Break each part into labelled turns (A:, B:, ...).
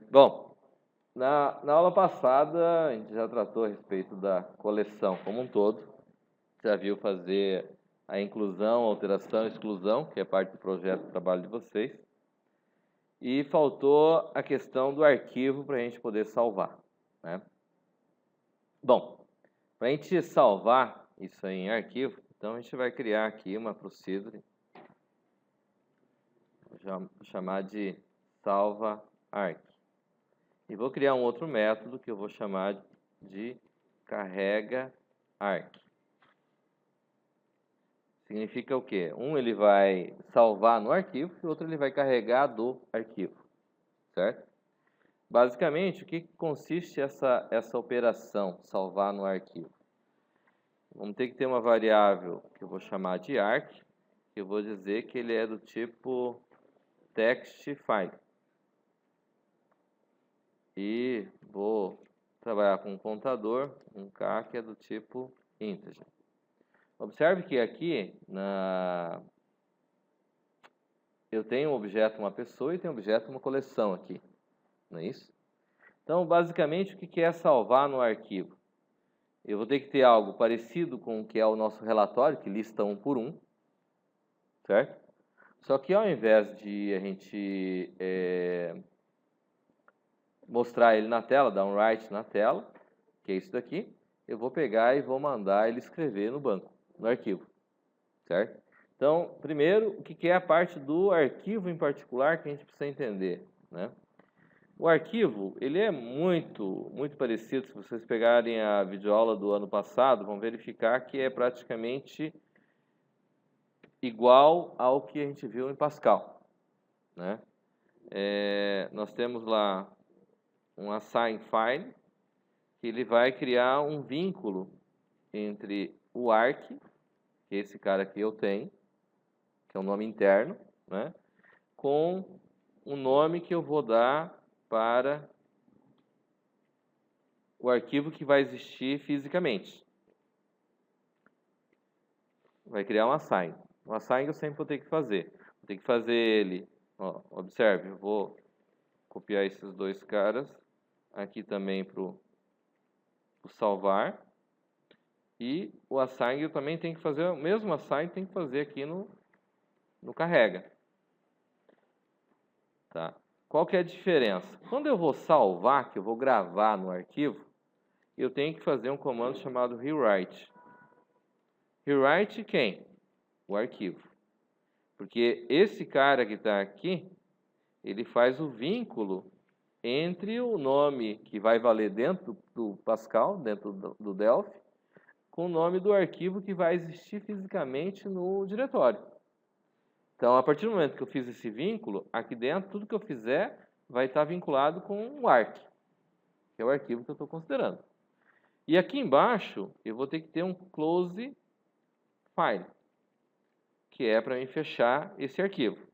A: Bom, na aula passada a gente já tratou a respeito da coleção como um todo. Já viu fazer a inclusão, alteração e exclusão, que é parte do projeto de trabalho de vocês. E faltou a questão do arquivo para a gente poder salvar, né? Bom, para a gente salvar isso aí em arquivo, então a gente vai criar aqui uma procedure, vou chamar de salva arc. E vou criar um outro método que eu vou chamar de carrega arc. Significa o quê? Um ele vai salvar no arquivo e o outro ele vai carregar do arquivo, certo? Basicamente, o que consiste essa operação, salvar no arquivo? Vamos ter que ter uma variável que eu vou chamar de arc, que eu vou dizer que ele é do tipo text file. E vou trabalhar com um contador, um k, que é do tipo integer. Observe que aqui eu tenho um objeto uma pessoa e tenho um objeto uma coleção aqui, não é isso? Então, basicamente, o que é salvar no arquivo? Eu vou ter que ter algo parecido com o que é o nosso relatório, que lista um por um, certo? Só que ao invés de a gente mostrar ele na tela, dar um write na tela, que é isso daqui, eu vou pegar e vou mandar ele escrever no banco, no arquivo, certo? Então, primeiro, o que é a parte do arquivo em particular que a gente precisa entender, né? O arquivo, ele é muito parecido. Se vocês pegarem a videoaula do ano passado, vão verificar que é praticamente igual ao que a gente viu em Pascal, né? Nós temos lá um assign file, que ele vai criar um vínculo entre o arc, que é esse cara que eu tenho, que é um nome interno, né, com o nome que eu vou dar para o arquivo que vai existir fisicamente. Vai criar um assign. Um assign eu sempre vou ter que fazer. Vou ter que fazer ele, ó, observe, eu vou copiar esses dois caras aqui também para o salvar. E o assign eu também tenho que fazer, o mesmo assign tem que fazer aqui no carrega. Tá? Qual que é a diferença? Quando eu vou salvar, que eu vou gravar no arquivo, eu tenho que fazer um comando chamado rewrite. Rewrite quem? O arquivo. Porque esse cara que está aqui, ele faz o vínculo entre o nome que vai valer dentro do Pascal, dentro do Delphi, com o nome do arquivo que vai existir fisicamente no diretório. Então, a partir do momento que eu fiz esse vínculo, aqui dentro, tudo que eu fizer vai estar vinculado com o arc, que é o arquivo que eu estou considerando. E aqui embaixo, eu vou ter que ter um close file, que é para mim fechar esse arquivo.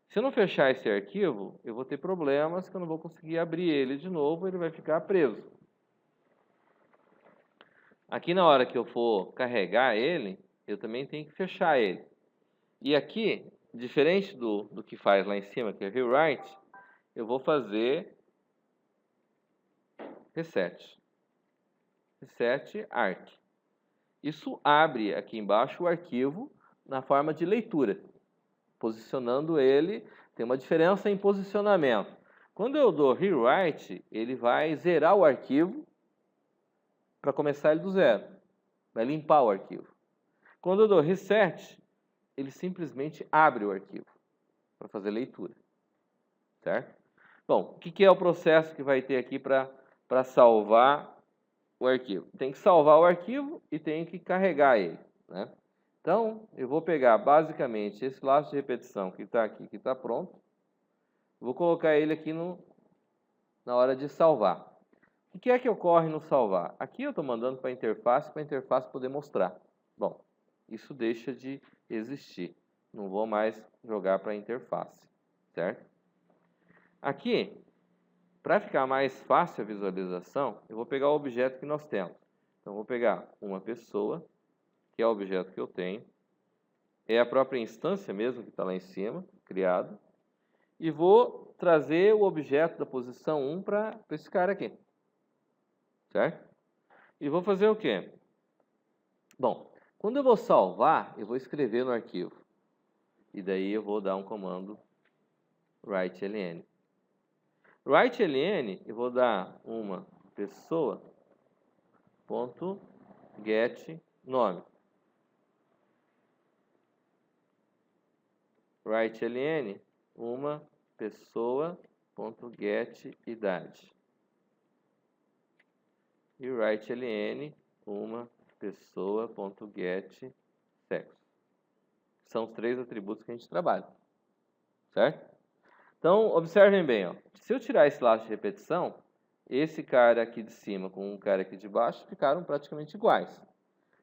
A: Se eu não fechar esse arquivo, eu vou ter problemas que eu não vou conseguir abrir ele de novo, ele vai ficar preso. Aqui na hora que eu for carregar ele, eu também tenho que fechar ele. E aqui, diferente do que faz lá em cima, que é rewrite, eu vou fazer reset. Reset arc. Isso abre aqui embaixo o arquivo na forma de leitura, posicionando ele, tem uma diferença em posicionamento. Quando eu dou rewrite, ele vai zerar o arquivo para começar ele do zero, vai limpar o arquivo. Quando eu dou reset, ele simplesmente abre o arquivo para fazer leitura, certo? Bom, o que é o processo que vai ter aqui para salvar o arquivo? Tem que salvar o arquivo e tem que carregar ele, né? Então, eu vou pegar basicamente esse laço de repetição que está aqui, que está pronto, vou colocar ele aqui na hora de salvar. O que é que ocorre no salvar? Aqui eu estou mandando para a interface poder mostrar. Bom, isso deixa de existir. Não vou mais jogar para a interface, certo? Aqui, para ficar mais fácil a visualização, eu vou pegar o objeto que nós temos. Então, vou pegar uma pessoa, que é o objeto que eu tenho, é a própria instância mesmo que está lá em cima, criado, e vou trazer o objeto da posição 1 para esse cara aqui. Certo? E vou fazer o quê? Bom, quando eu vou salvar, eu vou escrever no arquivo. E daí eu vou dar um comando write-ln. Write-ln, eu vou dar uma pessoa ponto get nome. Write-ln, uma pessoa ponto get idade. E write-ln, uma pessoa ponto get sexo. São os 3 atributos que a gente trabalha. Certo? Então, observem bem, ó. Se eu tirar esse laço de repetição, esse cara aqui de cima com o cara aqui de baixo ficaram praticamente iguais.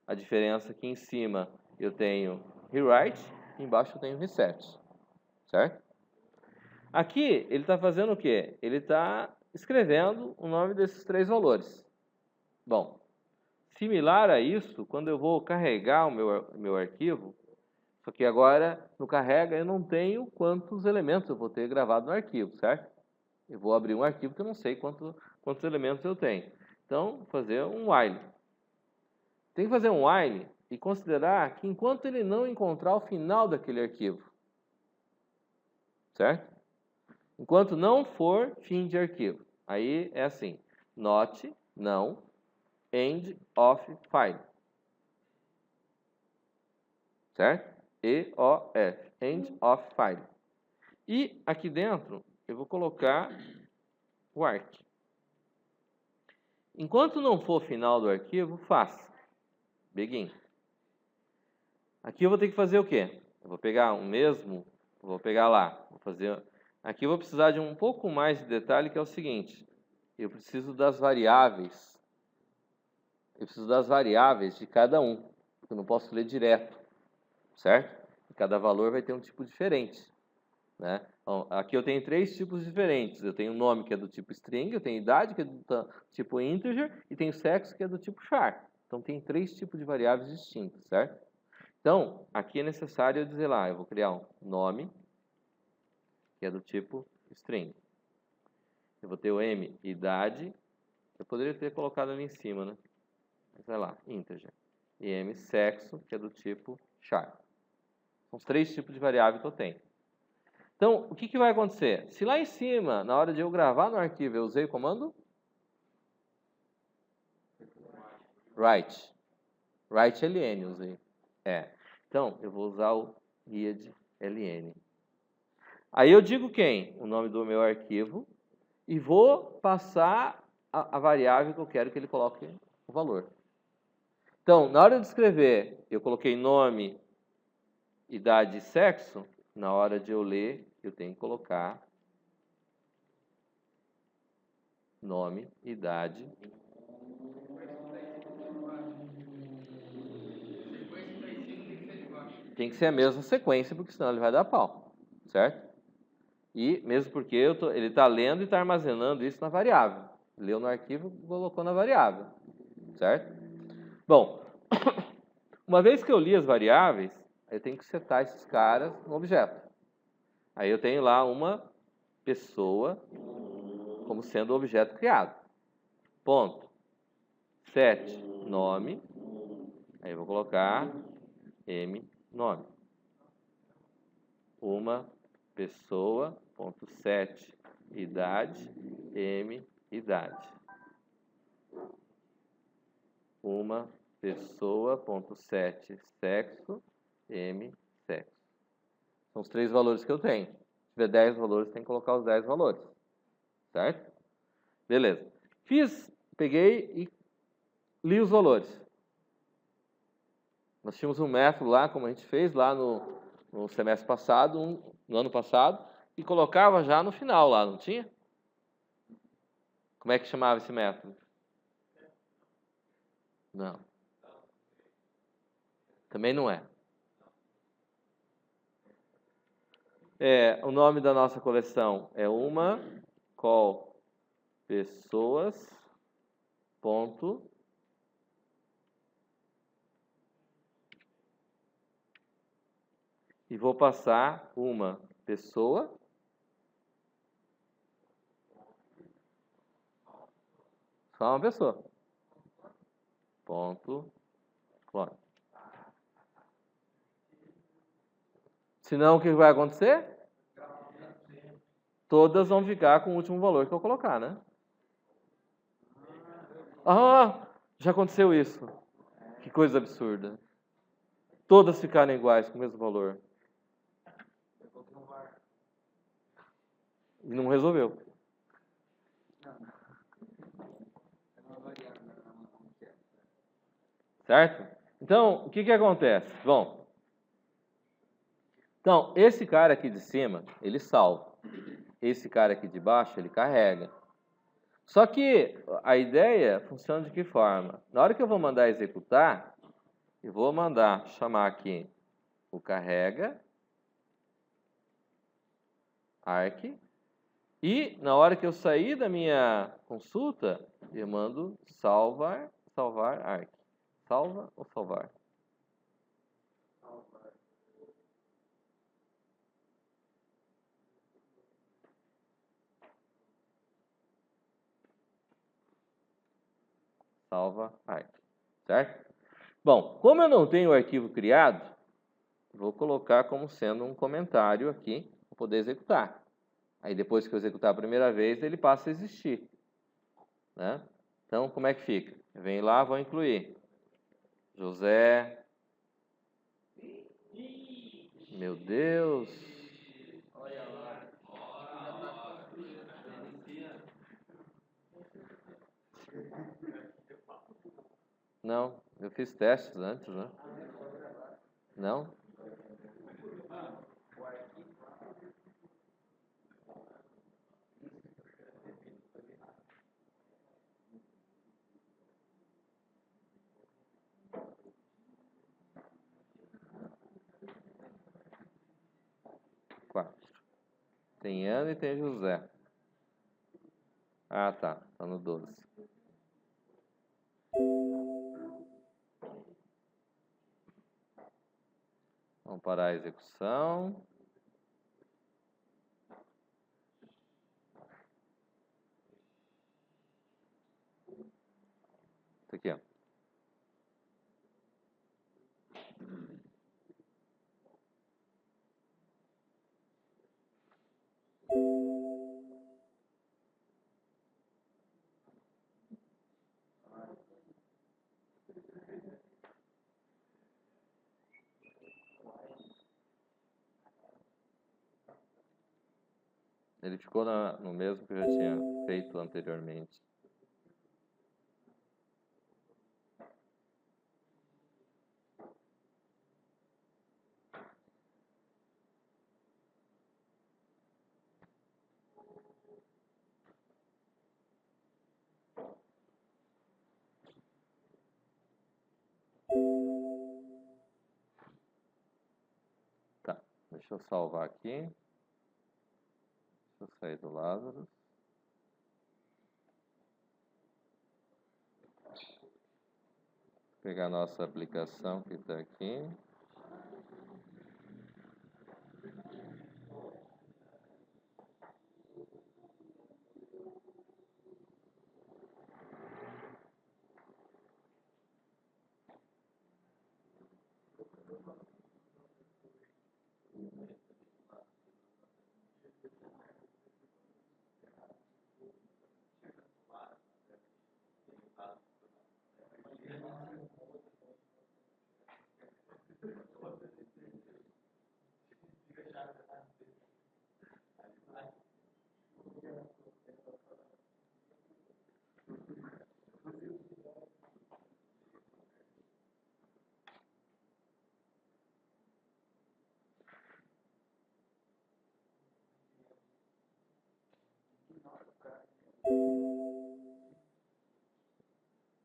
A: A diferença aqui em cima eu tenho rewrite, embaixo eu tenho reset. Certo? Aqui ele está fazendo o quê? Ele está escrevendo o nome desses 3 valores. Bom, similar a isso, quando eu vou carregar o meu arquivo, só que agora, no carrega, eu não tenho quantos elementos eu vou ter gravado no arquivo, certo? Eu vou abrir um arquivo que eu não sei quantos elementos eu tenho. Então, vou fazer um while. Tem que fazer um while e considerar que enquanto ele não encontrar o final daquele arquivo, certo? Enquanto não for fim de arquivo. Aí é assim, not, não, end of file. Certo? E-O-F, end of file. E aqui dentro eu vou colocar o arc. Enquanto não for o final do arquivo, faça begin. Aqui eu vou ter que fazer o quê? Eu vou pegar o mesmo, vou pegar lá, vou fazer. Aqui eu vou precisar de um pouco mais de detalhe, que é o seguinte: eu preciso das variáveis. Eu preciso das variáveis de cada um. Eu não posso ler direto, certo? E cada valor vai ter um tipo diferente. Né? Então, aqui eu tenho 3 tipos diferentes. Eu tenho o nome, que é do tipo string, eu tenho idade, que é do tipo integer, e tenho sexo, que é do tipo char. Então, tem 3 tipos de variáveis distintas, certo? Então, aqui é necessário eu dizer lá, eu vou criar um nome, que é do tipo string. Eu vou ter o m, idade, eu poderia ter colocado ali em cima, né? Mas vai lá, integer. E m, sexo, que é do tipo char. São os 3 tipos de variável que eu tenho. Então, o que vai acontecer? Se lá em cima, na hora de eu gravar no arquivo, eu usei o comando write. Write-ln usei. Então, eu vou usar o read-ln. Aí eu digo quem? O nome do meu arquivo. E vou passar a variável que eu quero que ele coloque o valor. Então, na hora de escrever, eu coloquei nome, idade e sexo. Na hora de eu ler, eu tenho que colocar nome, idade. Tem que ser a mesma sequência, porque senão ele vai dar pau, certo? E mesmo porque ele está lendo e está armazenando isso na variável. Leu no arquivo, colocou na variável, certo? Bom, uma vez que eu li as variáveis, eu tenho que setar esses caras no objeto. Aí eu tenho lá uma pessoa como sendo o objeto criado. Ponto. Set nome. Aí eu vou colocar m nome. Uma pessoa, ponto set idade, m idade. Uma pessoa, ponto set sexo, m sexo. São os 3 valores que eu tenho. Se tiver 10 valores, tem que colocar os 10 valores. Certo? Beleza. Peguei e li os valores. Nós tínhamos um método lá, como a gente fez lá no semestre passado, no ano passado, e colocava já no final lá, não tinha? Como é que chamava esse método? Não. Também não é. O nome da nossa coleção é uma call pessoas ponto e vou passar uma pessoa Só uma pessoa. Ponto clone. Senão, o que vai acontecer? Todas vão ficar com o último valor que eu colocar, né? Ah, já aconteceu isso. Que coisa absurda. Todas ficarem iguais com o mesmo valor. E não resolveu. Certo? Então, o que que acontece? Bom, então, esse cara aqui de cima, ele salva. Esse cara aqui de baixo, ele carrega. Só que a ideia funciona de que forma? Na hora que eu vou mandar executar, eu vou mandar chamar aqui o carrega, arc, e na hora que eu sair da minha consulta, eu mando salvar arc. Salva ou salvar? Salva arc, certo? Bom, como eu não tenho o arquivo criado, vou colocar como sendo um comentário aqui para poder executar. Aí depois que eu executar a primeira vez, ele passa a existir, né? Então, como é que fica? Eu venho lá, vou incluir José. Meu Deus. Não, eu fiz testes antes, né? Não? Quatro. Tem Ana e tem José. Ah, tá. Tá no 12. Vamos parar a execução. Isso aqui, ó. Ele ficou no mesmo que eu já tinha feito anteriormente. Tá, deixa eu salvar aqui. Deixa eu sair do Lázaro. Pegar a nossa aplicação que está aqui.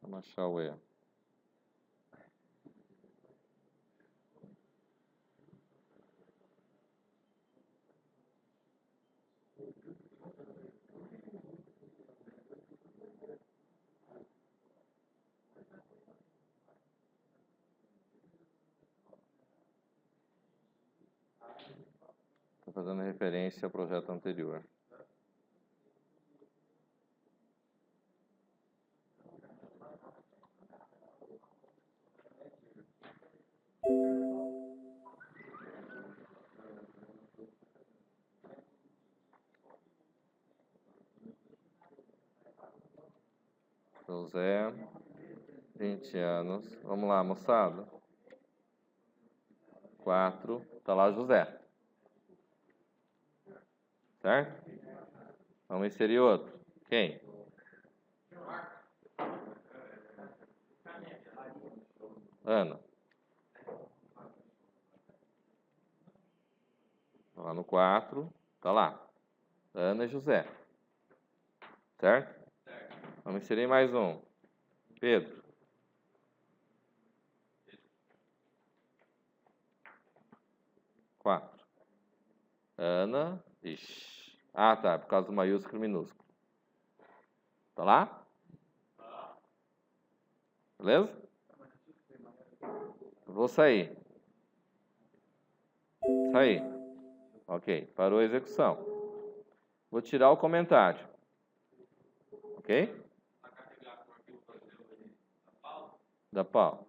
A: Vamos achar o erro. Estou fazendo referência ao projeto anterior. José, 20 anos. Vamos lá, moçada. 4, tá lá José. Certo? Vamos inserir outro. Quem? Ana. Tá lá no 4, tá lá. Ana e José. Certo? Vamos inserir mais um. Pedro. 4. Ana. Ixi. Ah, tá. Por causa do maiúsculo e minúsculo. Tá lá? Beleza? Vou sair. Sair. Ok. Parou a execução. Vou tirar o comentário. Ok? Da pau.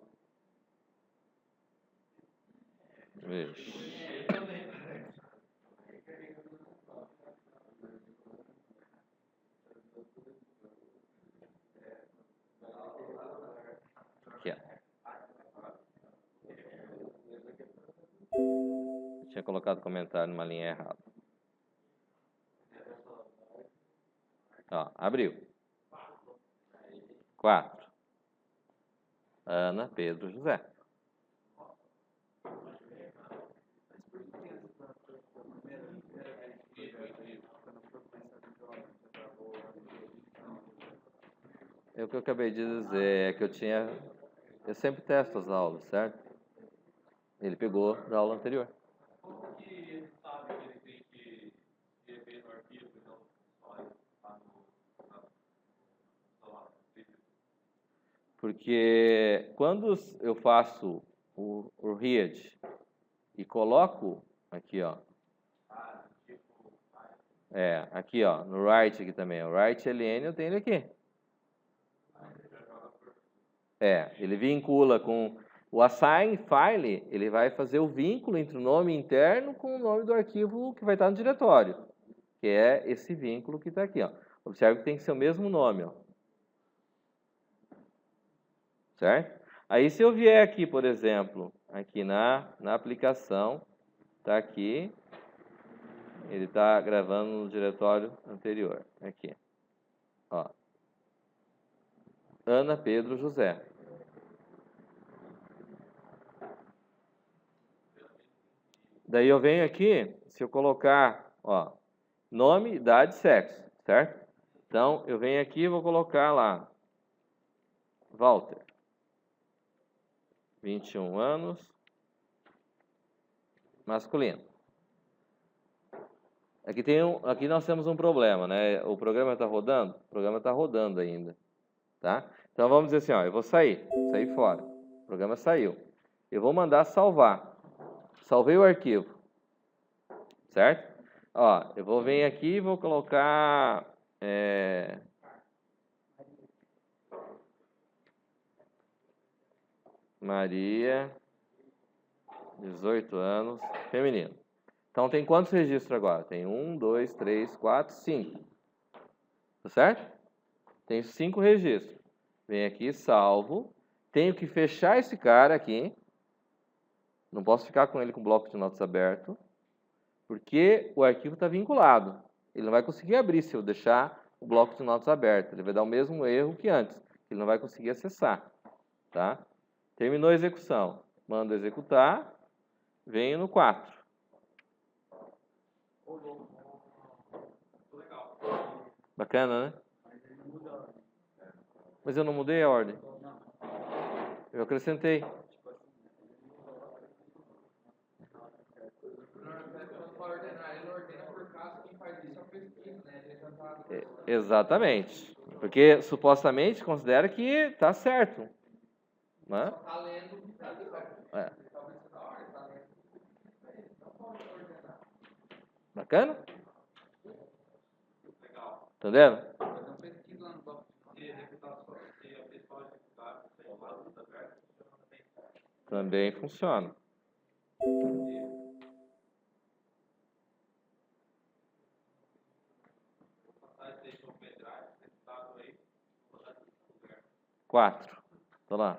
A: Vixe. Aqui, ó. Eu tinha colocado comentário numa linha errada. Ó, abriu. 4. Ana, Pedro, José. É o que eu acabei de dizer, é que eu sempre testo as aulas, certo? Ele pegou da aula anterior. Porque quando eu faço o read e coloco aqui, ó. Aqui, ó, no write aqui também. O write ln eu tenho ele aqui. Ele vincula com o assign file, ele vai fazer o vínculo entre o nome interno com o nome do arquivo que vai estar no diretório, que é esse vínculo que está aqui, ó. Observe que tem que ser o mesmo nome, ó. Certo? Aí se eu vier aqui, por exemplo, aqui na aplicação, tá aqui, ele está gravando no diretório anterior, aqui, ó. Ana, Pedro, José. Daí eu venho aqui, se eu colocar, ó, nome, idade, sexo, certo? Então, eu venho aqui e vou colocar lá, Walter, 21 anos, masculino. Aqui nós temos um problema, né? O programa está rodando? O programa está rodando ainda, tá? Então, vamos dizer assim, ó, eu vou sair fora. O programa saiu. Eu vou mandar salvar. Salvei o arquivo, certo? Ó, eu vou vir aqui e vou colocar... Maria, 18 anos, feminino. Então, tem quantos registros agora? Tem 1, 2, 3, 4, 5. Tá certo? Tem 5 registros. Vem aqui, salvo. Tenho que fechar esse cara aqui. Não posso ficar com ele com o bloco de notas aberto, porque o arquivo está vinculado. Ele não vai conseguir abrir se eu deixar o bloco de notas aberto. Ele vai dar o mesmo erro que antes. Ele não vai conseguir acessar. Tá? Terminou a execução. Mando executar. Venho no 4. Bacana, né? Mas eu não mudei a ordem. Eu acrescentei. Exatamente. Porque supostamente considera que está certo. Né? Bacana? Entendendo? Também funciona. Quatro. Tá lá.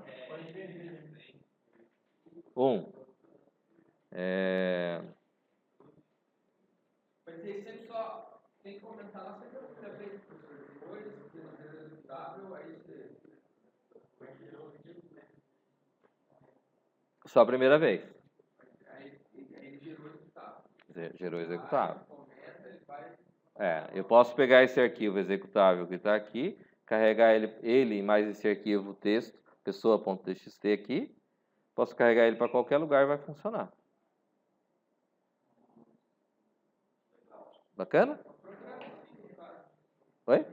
A: 1.
B: Mas aí sempre só tem que comentar lá sempre a primeira vez, professor. Depois, executável, aí você.
A: Só a primeira vez.
B: Aí gerou executável.
A: Gerou executável.
B: Comenta, ele vai.
A: Eu posso pegar esse arquivo executável que está aqui, carregar ele mais esse arquivo texto, pessoa.txt aqui, posso carregar ele para qualquer lugar e vai funcionar. Bacana? Oi?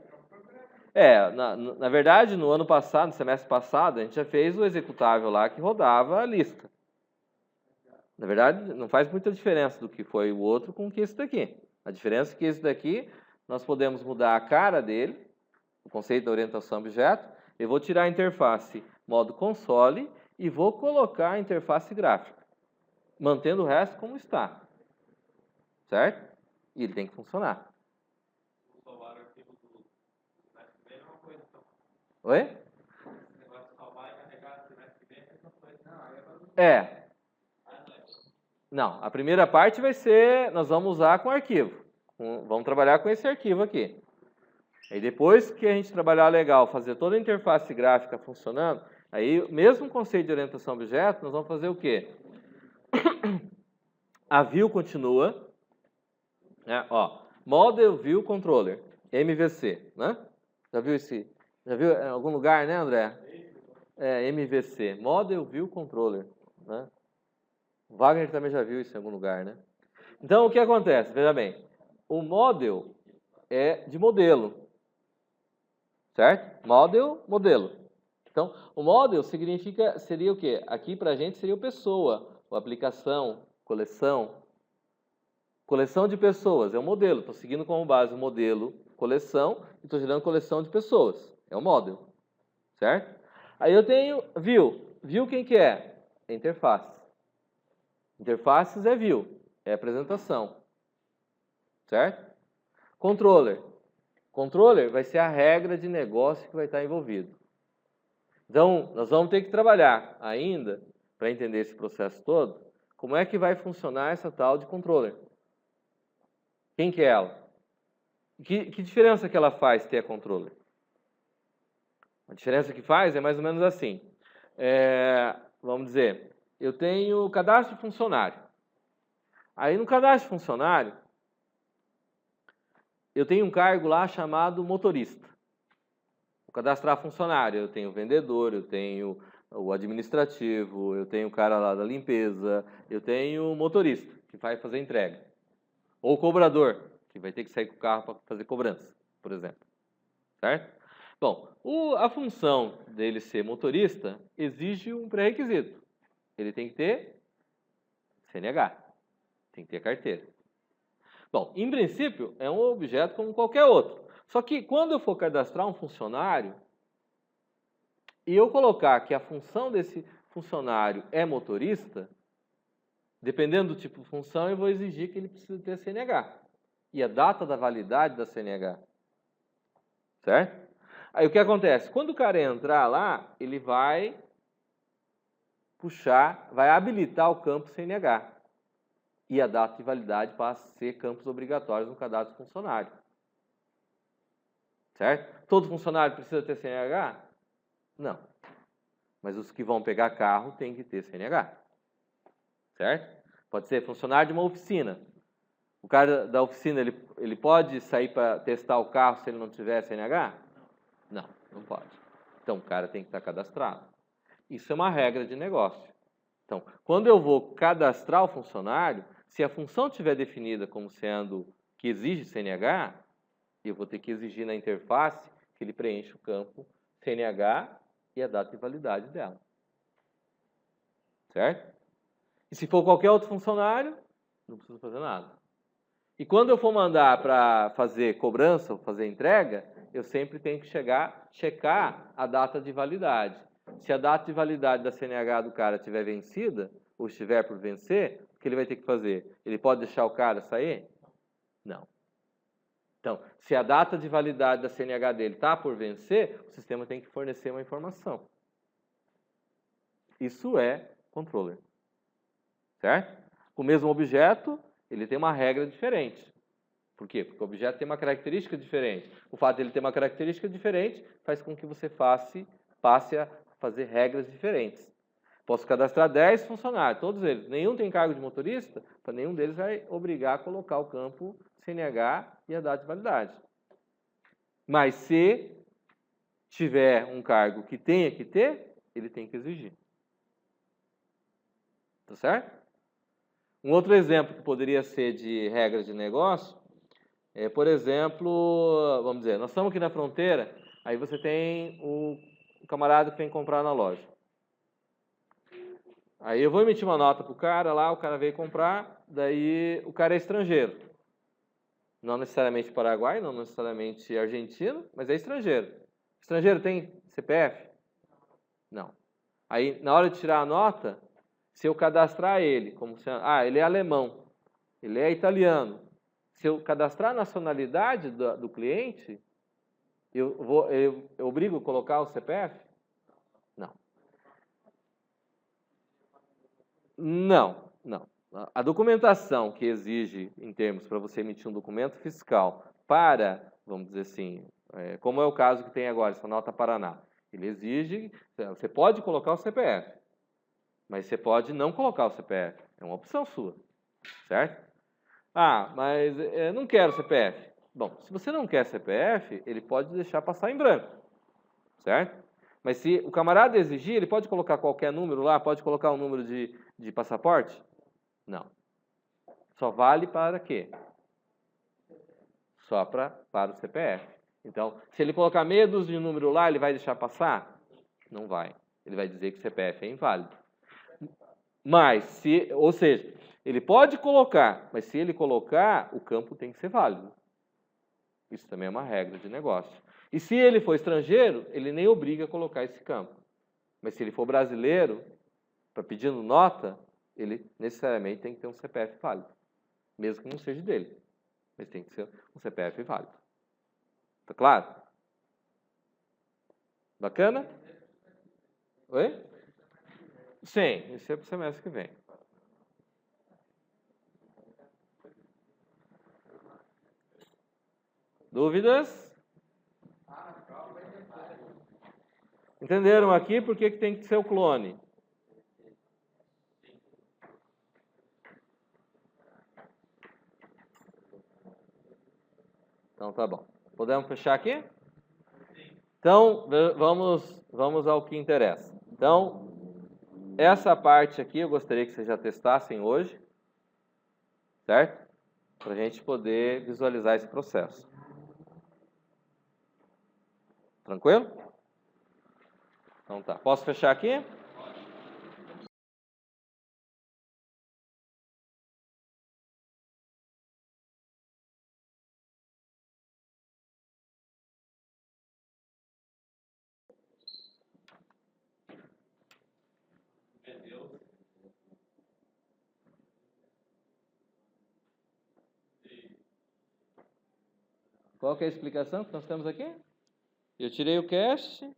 A: Na verdade, no ano passado, no semestre passado, a gente já fez o executável lá que rodava a lista. Na verdade, não faz muita diferença do que foi o outro com o que esse daqui. A diferença é que esse daqui, nós podemos mudar a cara dele, o conceito da orientação a objeto, eu vou tirar a interface modo console e vou colocar a interface gráfica, mantendo o resto como está. Certo? E ele tem que funcionar.
B: Salvar o arquivo do semestre que vem é uma coisa, então.
A: Oi?
B: Esse negócio de salvar e carregar no semestre que vem é uma coisa.
A: Não, a primeira parte vai ser, nós vamos usar com arquivo. Vamos trabalhar com esse arquivo aqui. Aí depois que a gente trabalhar legal, fazer toda a interface gráfica funcionando, aí mesmo conceito de orientação a objeto, nós vamos fazer o quê? A view continua, né? Model View Controller, MVC, né? Já viu em algum lugar, né, André? MVC, Model View Controller, né? O Wagner também já viu isso em algum lugar, né? Então, o que acontece? Veja bem, o model é de modelo, certo? Modelo. Então, o model seria o quê? Aqui para a gente seria o pessoa, ou aplicação, coleção. Coleção de pessoas, é o modelo. Estou seguindo como base o modelo coleção e estou gerando coleção de pessoas. É o model, certo? Aí eu tenho view. View quem que é? É interface. Interfaces é view, é apresentação, certo? Controller. Controller vai ser a regra de negócio que vai estar envolvido. Então, nós vamos ter que trabalhar ainda, para entender esse processo todo, como é que vai funcionar essa tal de controller. Quem que é ela? Que diferença que ela faz ter a controller? A diferença que faz é mais ou menos assim. Vamos dizer, eu tenho cadastro de funcionário. Aí no cadastro de funcionário, eu tenho um cargo lá chamado motorista. Vou cadastrar funcionário, eu tenho o vendedor, eu tenho o administrativo, eu tenho o cara lá da limpeza, eu tenho o motorista, que vai fazer entrega. Ou o cobrador, que vai ter que sair com o carro para fazer cobrança, por exemplo. Certo? Bom, a função dele ser motorista exige um pré-requisito. Ele tem que ter CNH, tem que ter carteira. Bom, em princípio, é um objeto como qualquer outro. Só que quando eu for cadastrar um funcionário e eu colocar que a função desse funcionário é motorista, dependendo do tipo de função, eu vou exigir que ele precise ter CNH. E a data da validade da CNH. Certo? Aí o que acontece? Quando o cara entrar lá, ele vai puxar, vai habilitar o campo CNH. E a data de validade passa a ser campos obrigatórios no cadastro funcionário. Certo? Todo funcionário precisa ter CNH? Não. Mas os que vão pegar carro têm que ter CNH. Certo? Pode ser funcionário de uma oficina. O cara da oficina, ele pode sair para testar o carro se ele não tiver CNH? Não, não pode. Então, o cara tem que estar cadastrado. Isso é uma regra de negócio. Então, quando eu vou cadastrar o funcionário, se a função estiver definida como sendo que exige CNH, eu vou ter que exigir na interface que ele preencha o campo CNH e a data de validade dela. Certo? E se for qualquer outro funcionário, não preciso fazer nada. E quando eu for mandar para fazer cobrança ou fazer entrega, eu sempre tenho que checar a data de validade. se a data de validade da CNH do cara estiver vencida, ou estiver por vencer, o que ele vai ter que fazer? Ele pode deixar o cara sair? Não. Então, se a data de validade da CNH dele está por vencer, o sistema tem que fornecer uma informação. Isso é controller. Certo? O mesmo objeto, ele tem uma regra diferente. Por quê? Porque o objeto tem uma característica diferente. O fato de ele ter uma característica diferente faz com que você passe a fazer regras diferentes. Posso cadastrar 10 funcionários, todos eles. Nenhum tem cargo de motorista, para nenhum deles vai obrigar a colocar o campo CNH e a data de validade. Mas se tiver um cargo que tenha que ter, ele tem que exigir. Tá certo? Um outro exemplo que poderia ser de regras de negócio é, por exemplo, vamos dizer, nós estamos aqui na fronteira, aí você tem o camarada que vem comprar na loja. Aí eu vou emitir uma nota para o cara lá, o cara veio comprar, daí o cara é estrangeiro. Não necessariamente paraguaio, não necessariamente argentino, mas é estrangeiro. Estrangeiro tem CPF? Não. Aí, na hora de tirar a nota, se eu cadastrar ele, como se, ele é alemão, ele é italiano. Se eu cadastrar a nacionalidade do cliente, eu obrigo a colocar o CPF? Não. Não. A documentação que exige, em termos, para você emitir um documento fiscal para, vamos dizer assim, como é o caso que tem agora, essa nota Paraná, ele exige, você pode colocar o CPF, mas você pode não colocar o CPF, é uma opção sua, certo? Mas eu não quero CPF. Bom, se você não quer CPF, ele pode deixar passar em branco, certo? Mas se o camarada exigir, ele pode colocar qualquer número lá, pode colocar um número de passaporte? Não. Só vale para quê? Só para o CPF. Então, se ele colocar meia dúzia de número lá, ele vai deixar passar? Não vai. Ele vai dizer que o CPF é inválido. Mas, ou seja, ele pode colocar, mas se ele colocar, o campo tem que ser válido. Isso também é uma regra de negócio. E se ele for estrangeiro, ele nem obriga a colocar esse campo. Mas se ele for brasileiro, pedindo nota, ele necessariamente tem que ter um CPF válido. Mesmo que não seja dele. Mas tem que ser um CPF válido. Tá claro? Bacana? Oi? Sim, isso é para o semestre que vem. Dúvidas? Entenderam aqui por que tem que ser o clone? Então tá bom. Podemos fechar aqui? Então, vamos ao que interessa. Então, essa parte aqui eu gostaria que vocês já testassem hoje, certo? Para a gente poder visualizar esse processo. Tranquilo? Então tá. Posso fechar aqui? Qual que é a explicação que nós temos aqui? Eu tirei o cache,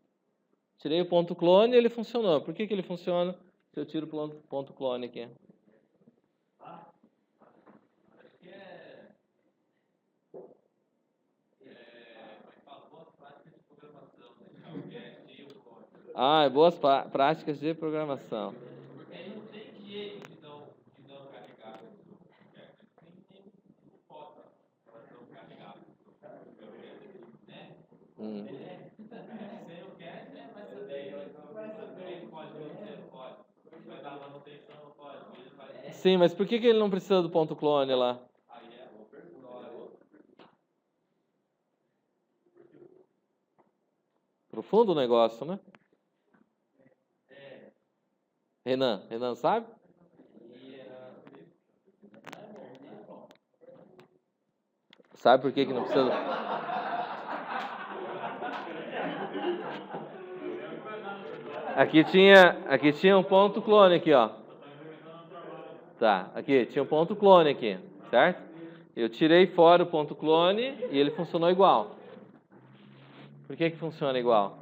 A: tirei o ponto clone e ele funcionou. Por que ele funciona se eu tiro o ponto clone aqui? Boas práticas de programação.
B: Porque aí não tem jeito de não carregar o tem foto para não carregar né? Sem o cache, vai saber. Pode não pode. Vai dar manutenção, não pode.
A: Sim, mas por que ele não precisa do ponto clone lá?
B: Aí é uma pergunta.
A: Profundo o negócio, né? Renan sabe? Sabe por que não precisa? Aqui tinha um ponto clone aqui, ó. Tá, aqui tinha um ponto clone aqui, certo? Eu tirei fora o ponto clone e ele funcionou igual. Por que funciona igual?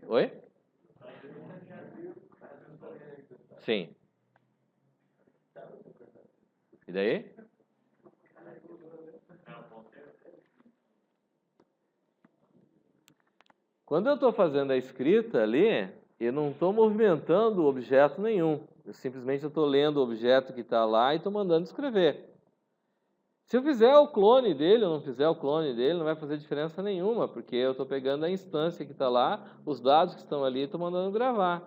A: Oi? Sim. E daí? Quando eu estou fazendo a escrita ali, eu não estou movimentando objeto nenhum. Eu simplesmente estou lendo o objeto que está lá e estou mandando escrever. Se eu fizer o clone dele ou não fizer o clone dele, não vai fazer diferença nenhuma, porque eu estou pegando a instância que está lá, os dados que estão ali, e estou mandando gravar.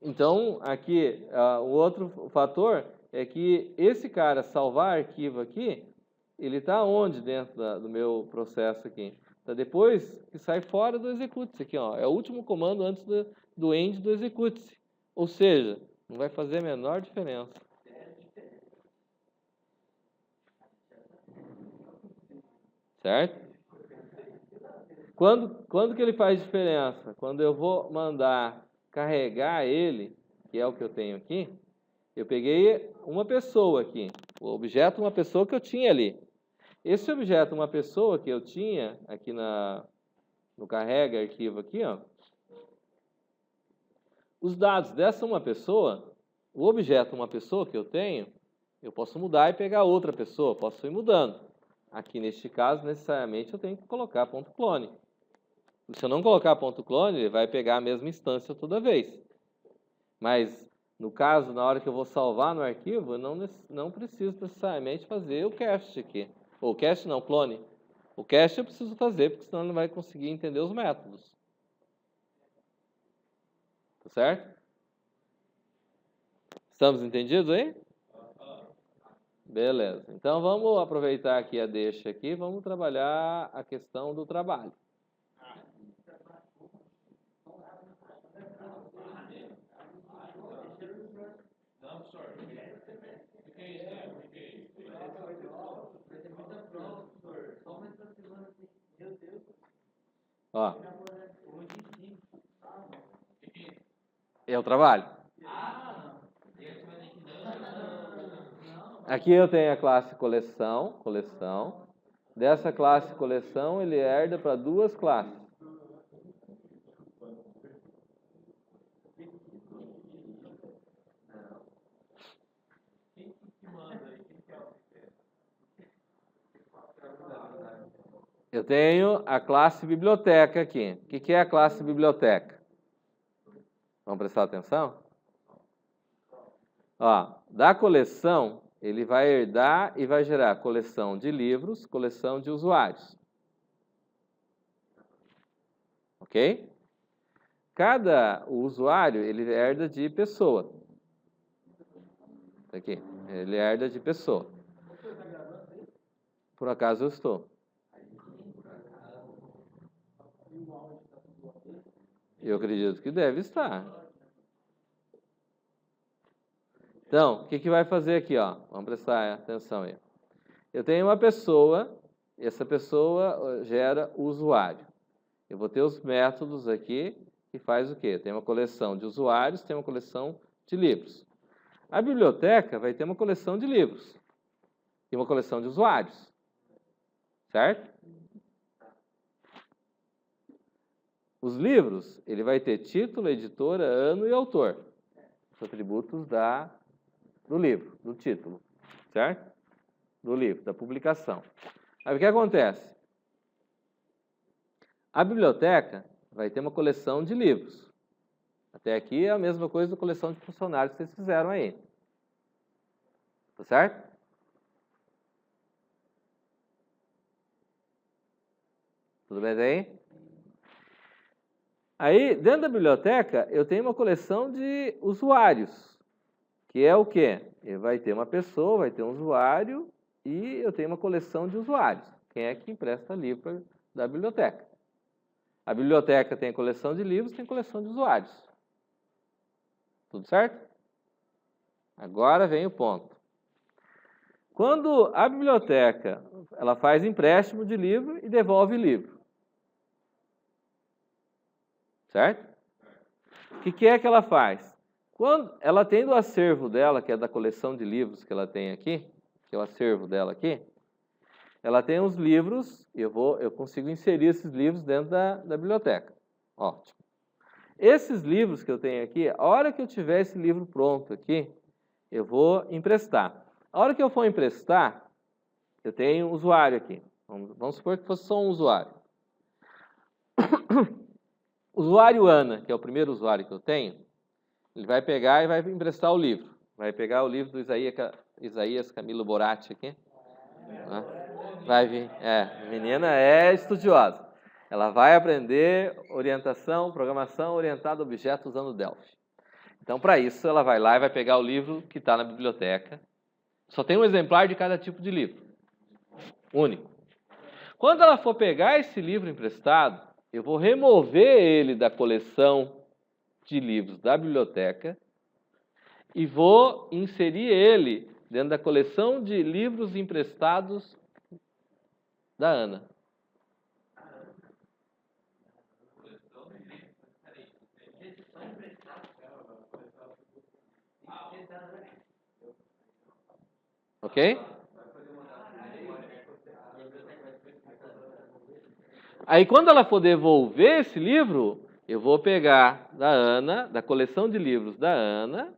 A: Então, aqui, o outro fator é que esse cara salvar arquivo aqui, ele está onde dentro do meu processo aqui? Está depois que sai fora do execute aqui, ó. É o último comando antes do end do execute. Ou seja, não vai fazer a menor diferença. Certo? Quando que ele faz diferença? Quando eu vou mandar carregar ele, que é o que eu tenho aqui, eu peguei uma pessoa aqui, o objeto uma pessoa que eu tinha ali. Esse objeto uma pessoa que eu tinha aqui no carrega arquivo aqui, ó, os dados dessa uma pessoa, o objeto uma pessoa que eu tenho, eu posso mudar e pegar outra pessoa, posso ir mudando. Aqui neste caso, necessariamente eu tenho que colocar ponto clone. Se eu não colocar ponto clone, ele vai pegar a mesma instância toda vez. Mas, no caso, na hora que eu vou salvar no arquivo, eu não preciso necessariamente fazer o cast aqui. Ou cast não, clone. O cast eu preciso fazer, porque senão ele não vai conseguir entender os métodos. Tá certo? Estamos entendidos aí? Beleza. Então, vamos aproveitar aqui a deixa aqui, vamos trabalhar a questão do trabalho. Ó. É o trabalho. Aqui eu tenho a classe coleção. Dessa classe coleção, ele herda para duas classes. Eu tenho a classe biblioteca aqui. O que é a classe biblioteca? Vamos prestar atenção? Ó, da coleção, ele vai herdar e vai gerar coleção de livros, coleção de usuários. Ok? Cada usuário, ele herda de pessoa. Aqui, ele herda de pessoa. Por acaso eu estou. Eu acredito que deve estar. Então, o que vai fazer aqui, ó? Vamos prestar atenção aí. Eu tenho uma pessoa, essa pessoa gera o usuário. Eu vou ter os métodos aqui que faz o quê? Tem uma coleção de usuários, tem uma coleção de livros. A biblioteca vai ter uma coleção de livros e uma coleção de usuários. Certo? Os livros, ele vai ter título, editora, ano e autor. Os atributos do livro, do título. Certo? Do livro, da publicação. Aí o que acontece? A biblioteca vai ter uma coleção de livros. Até aqui é a mesma coisa da coleção de funcionários que vocês fizeram aí. Tá certo? Tudo bem daí? Aí, dentro da biblioteca, eu tenho uma coleção de usuários, que é o quê? Vai ter uma pessoa, vai ter um usuário, e eu tenho uma coleção de usuários. Quem é que empresta livro da biblioteca? A biblioteca tem coleção de livros, tem coleção de usuários. Tudo certo? Agora vem o ponto. Quando a biblioteca ela faz empréstimo de livro e devolve livro. Certo? O que é que ela faz? Quando ela tem do acervo dela, que é da coleção de livros que ela tem aqui, que é o acervo dela aqui, ela tem uns livros, eu consigo inserir esses livros dentro da biblioteca. Ótimo. Esses livros que eu tenho aqui, a hora que eu tiver esse livro pronto aqui, eu vou emprestar. A hora que eu for emprestar, eu tenho um usuário aqui. Vamos supor que fosse só um usuário. Usuário Ana, que é o primeiro usuário que eu tenho, ele vai pegar e vai emprestar o livro. Vai pegar o livro do Isaías Camilo Boratti aqui. Vai vir. A menina é estudiosa. Ela vai aprender programação orientada a objetos usando Delphi. Então, para isso, ela vai lá e vai pegar o livro que está na biblioteca. Só tem um exemplar de cada tipo de livro. Único. Quando ela for pegar esse livro emprestado, eu vou remover ele da coleção de livros da biblioteca e vou inserir ele dentro da coleção de livros emprestados da Ana. Ok? Aí, quando ela for devolver esse livro, eu vou pegar da Ana, da coleção de livros da Ana,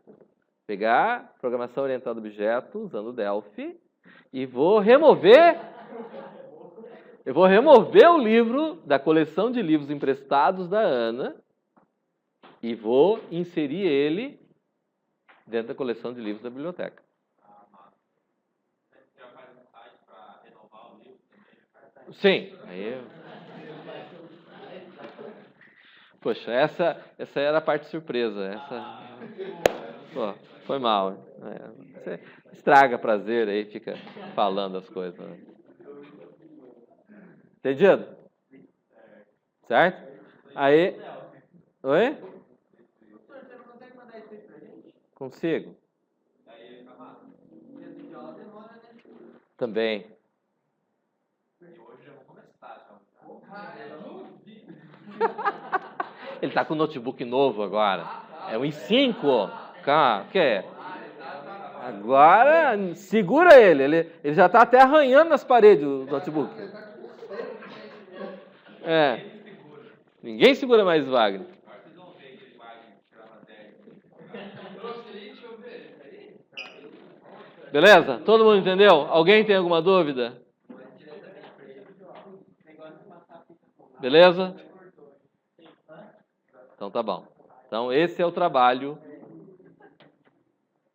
A: pegar programação orientada a objetos usando Delphi e vou remover o livro da coleção de livros emprestados da Ana e vou inserir ele dentro da coleção de livros da biblioteca. Sim. Poxa, essa era a parte surpresa. Pô, foi mal. Você estraga prazer aí, fica falando as coisas. Né? Entendido? Certo? Aí. Oi? Consigo. Também. Ele está com um notebook novo agora. É o i5. Cara, que é? Agora, segura ele. Ele já está até arranhando nas paredes o notebook. Ninguém segura mais Wagner. Beleza? Todo mundo entendeu? Alguém tem alguma dúvida? Beleza? Então tá bom. Então esse é o trabalho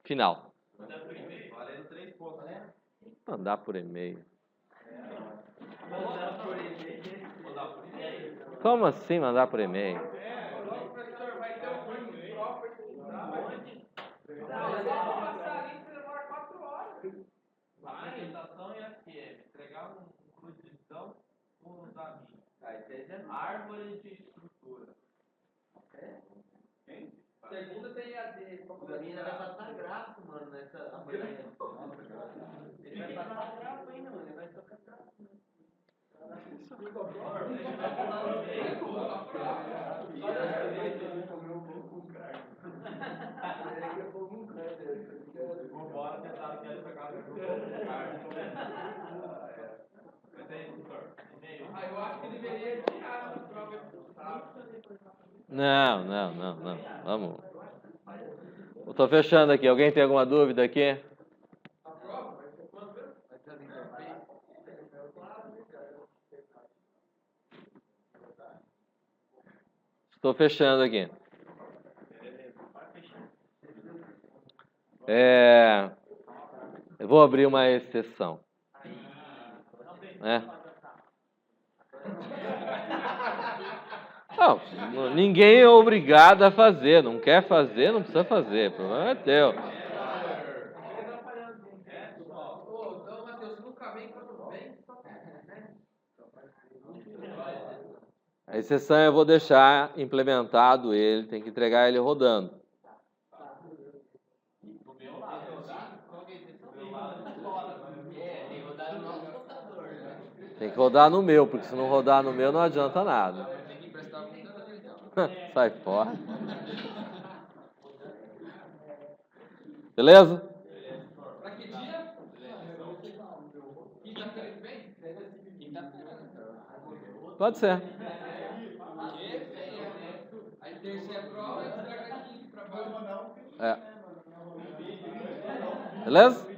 A: final. Mandar por e-mail. Como assim mandar por e-mail?
B: Apresentação e FM. Entregar um clube de visão com os amigos. Árvore de estrutura. Segunda tem a de. A menina vai passar gráfico, mano, nessa amanhã. Ele vai passar gráfico ainda, mano. Ele vai tocar gráfico. Vambora, tentar que ele pegar o eu acho que deveria tirar o próprio.
A: Não. Vamos. Eu tô fechando aqui. Alguém tem alguma dúvida aqui? Estou fechando aqui. Eu vou abrir uma exceção. Não, ninguém é obrigado a fazer. Não quer fazer, não precisa fazer. O problema é teu. A exceção eu vou deixar implementado ele, tem que entregar ele rodando. Tem que rodar no meu, porque se não rodar no meu não adianta nada.
C: Tem que emprestar o computador, então.
A: Sai fora. Beleza?
C: Pra que dia? Quinta-feira que vem? Quinta-feira, né?
A: Pode ser.
C: Aí terça é prova, e traga aqui pra baixo.
A: É. Beleza?